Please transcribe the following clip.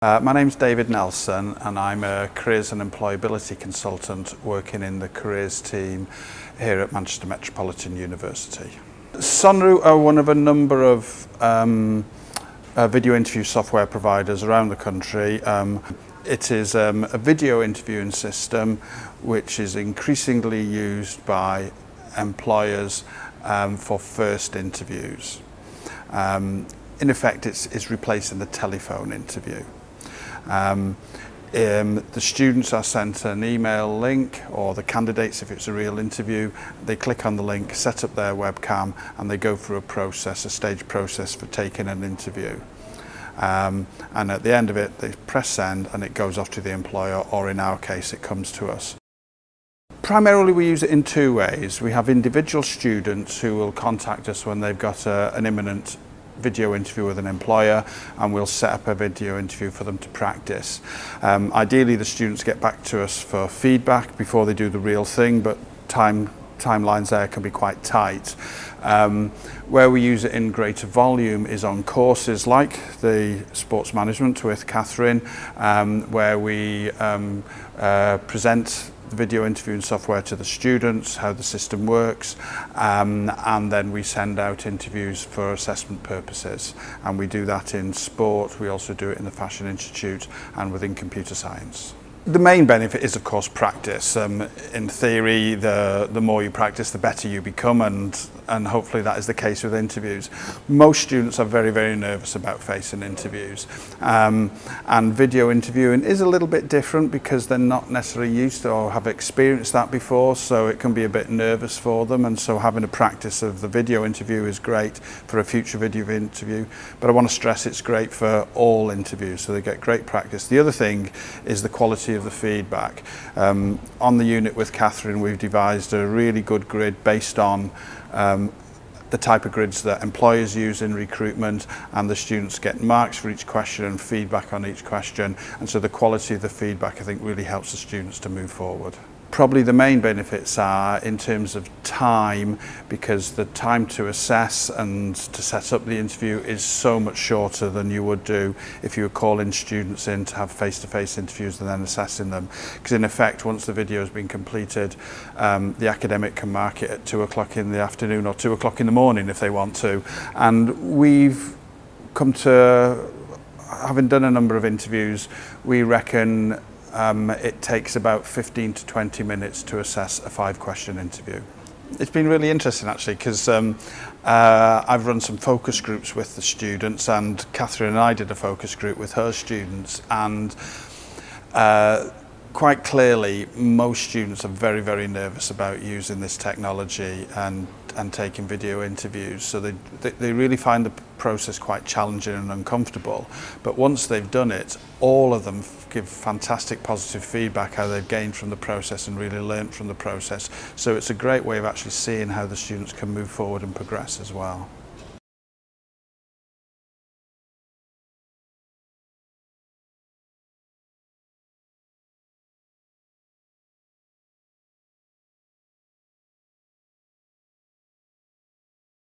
My name's David Nelson and I'm a careers and employability consultant working in the careers team here at Manchester Metropolitan University. Sonru are one of a number of video interview software providers around the country. It is a video interviewing system which is increasingly used by employers for first interviews. In effect, it's replacing the telephone interview. The students are sent an email link, or the candidates if it's a real interview. They click on the link, set up their webcam, and they go through a staged process for taking an interview. And at the end of it, they press send and it goes off to the employer, or in our case, it comes to us. Primarily we use it in two ways. We have individual students who will contact us when they've got an imminent video interview with an employer, and we'll set up a video interview for them to practice. Ideally the students get back to us for feedback before they do the real thing, but timelines there can be quite tight. Where we use it in greater volume is on courses like the sports management with Catherine, where we present the video interviewing software to the students, how the system works, and then we send out interviews for assessment purposes. And we do that in sport, we also do it in the Fashion Institute and within computer science. The main benefit is, of course, practice. In theory, the more you practice, the better you become, and hopefully that is the case with interviews. Most students are very, very nervous about facing interviews. And video interviewing is a little bit different because they're not necessarily used to or have experienced that before, so it can be a bit nervous for them, and so having a practice of the video interview is great for a future video interview. But I want to stress it's great for all interviews, so they get great practice. The other thing is the quality of the feedback. On the unit with Catherine, we've devised a really good grid based on the type of grids that employers use in recruitment, and the students get marks for each question and feedback on each question, and so the quality of the feedback I think really helps the students to move forward. Probably the main benefits are in terms of time, because the time to assess and to set up the interview is so much shorter than you would do if you were calling students in to have face-to-face interviews and then assessing them. Because in effect, once the video has been completed, the academic can mark it at 2 o'clock in the afternoon or 2 o'clock in the morning if they want to. And we've come to, having done a number of interviews, we reckon it takes about 15 to 20 minutes to assess a 5-question interview. It's been really interesting actually, because I've run some focus groups with the students, and Catherine and I did a focus group with her students, and quite clearly most students are very, very nervous about using this technology and taking video interviews, so they really find the process quite challenging and uncomfortable. But once they've done it, all of them give fantastic positive feedback how they've gained from the process and really learnt from the process. So it's a great way of actually seeing how the students can move forward and progress as well.